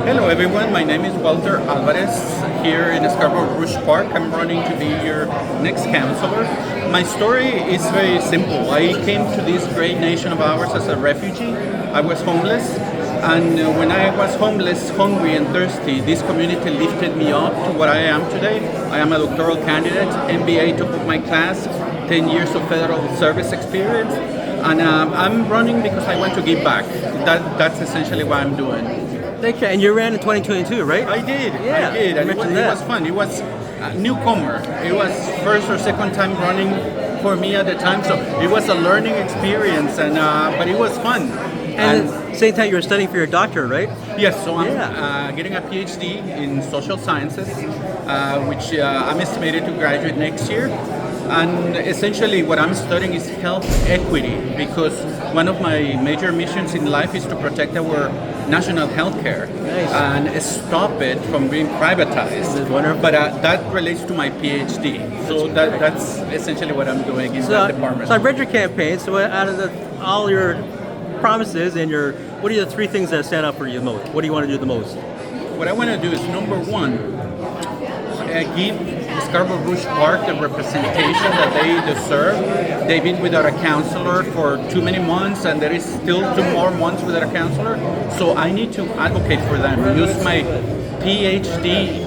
Hello everyone, my name is Walter Alvarez here in Scarborough Rouge Park. I'm running to be your next counselor. My story is very simple. I came to this great nation of ours as a refugee. I was homeless, and when I was homeless, hungry and thirsty, this community lifted me up to what I am today. I am a doctoral candidate, MBA top of my class, 10 years of federal service experience, and I'm running because I want to give back. That's essentially what I'm doing. Thank you. And you ran in 2022, right? I did. Yeah, I did. And it was fun. It was a newcomer. It was first or second time running for me at the time, so it was a learning experience, and but it was fun. And at the same time, you were studying for your doctorate, right? Yes, so I'm getting a PhD in social sciences, which I'm estimated to graduate next year. And essentially what I'm studying is health equity, because one of my major missions in life is to protect our national health care and stop it from being privatized. But that relates to my PhD. So that's essentially what I'm doing in that department. So I read your campaign. So out of all your promises and what are the three things that stand out for you the most? What do you want to do the most? What I want to do is, number one, give Scarborough Rouge Park the representation that they deserve. They've been without a counselor for too many months, and there is still 2 more months without a counselor. So I need to advocate for them, use my PhD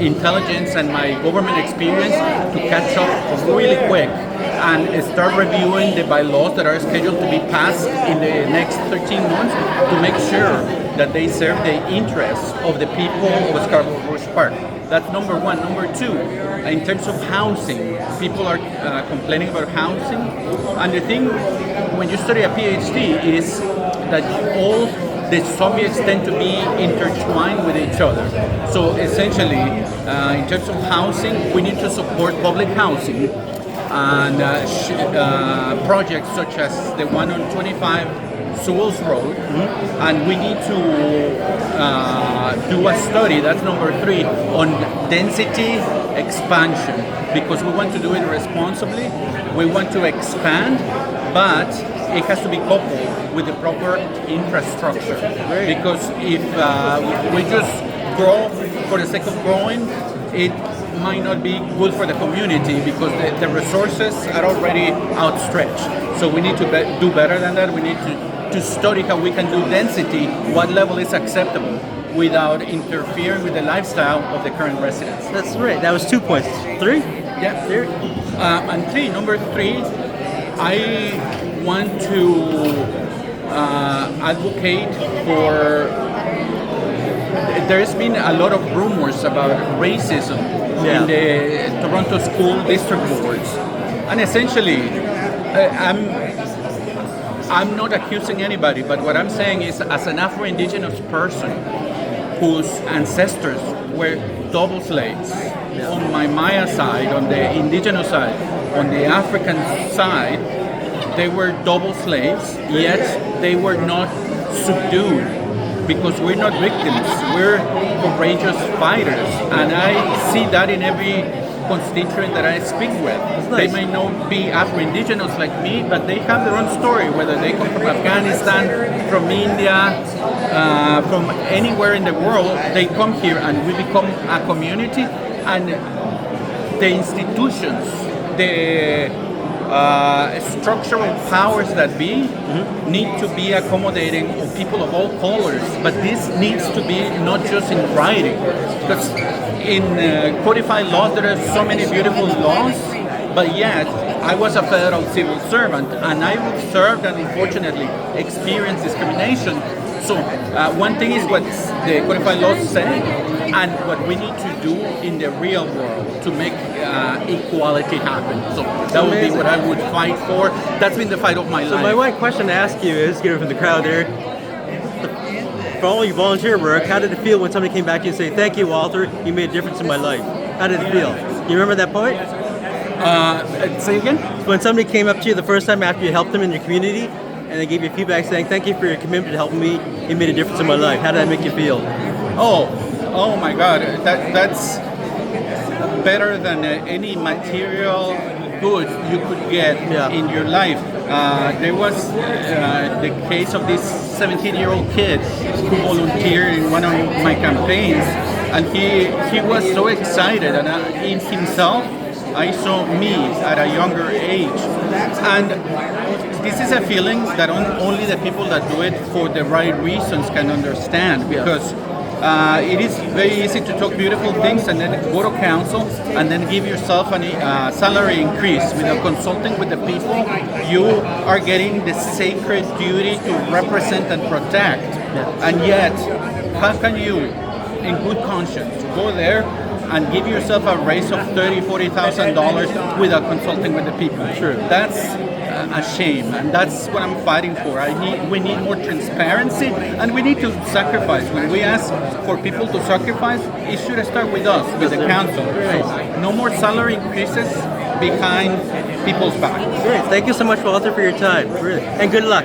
intelligence and my government experience to catch up really quick and start reviewing the bylaws that are scheduled to be passed in the next 13 months to make sure that they serve the interests of the people of Scarborough Rouge Park. That's number one. Number two, in terms of housing, people are complaining about housing. And the thing, when you study a PhD, is that all the subjects tend to be intertwined with each other. So essentially, in terms of housing, we need to support public housing and projects such as the one on 25 Sewell's Road, and we need to do a study, that's number three, on density expansion, because we want to do it responsibly. We want to expand, but it has to be coupled with the proper infrastructure, because if we just grow for the sake of growing, it might not be good for the community, because the resources are already outstretched. So we need to do better than that. We need to study how we can do density, what level is acceptable, without interfering with the lifestyle of the current residents. That's right. That was 2 points. Three? Yeah. And number three, I want to advocate for. There's been a lot of rumors about racism in the Toronto school district boards, and essentially, I'm not accusing anybody, but what I'm saying is, as an Afro-Indigenous person whose ancestors were double slaves, on my Maya side, on the indigenous side, on the African side, they were double slaves, yet they were not subdued, because we're not victims, we're courageous fighters, and I see that in every constituent that I speak with. Nice. They may not be Afro-Indigenous like me, but they have their own story, whether they come from Afghanistan, from India, from anywhere in the world. They come here and we become a community, and the institutions, the structural powers that be need to be accommodating of people of all colors, but this needs to be not just in writing, because in codified laws there are so many beautiful laws, but yet I was a federal civil servant, and I would serve and unfortunately experience discrimination. So one thing is what the codified laws say, and what we need to do in the real world to make equality happen. So that would be what I would fight for. That's been the fight of my life. So my one question to ask you is, given from the crowd there, for all your volunteer work, how did it feel when somebody came back to you and say, "Thank you, Walter, you made a difference in my life"? How did it feel? You remember that point? Say again? When somebody came up to you the first time after you helped them in your community, and they gave you feedback saying, "Thank you for your commitment to helping me, you made a difference in my life." How did that make you feel? Oh my God, that's better than any material good you could get Yeah. in your life. There was the case of this 17-year-old kid who volunteered in one of my campaigns, and he was so excited, and in himself, I saw me at a younger age, and this is a feeling that only the people that do it for the right reasons can understand, because it is very easy to talk beautiful things and then go to council and then give yourself a salary increase without consulting with the people you are getting the sacred duty to represent and protect. And yet, how can you, in good conscience, go there and give yourself a raise of $30,000-$40,000 without consulting with the people? True. That's a shame, and that's what I'm fighting for. We need more transparency, and we need to sacrifice. When we ask for people to sacrifice, it should start with us, with the council. So no more salary increases behind people's backs. Great. Thank you so much, Walter, for your time. Really. And good luck.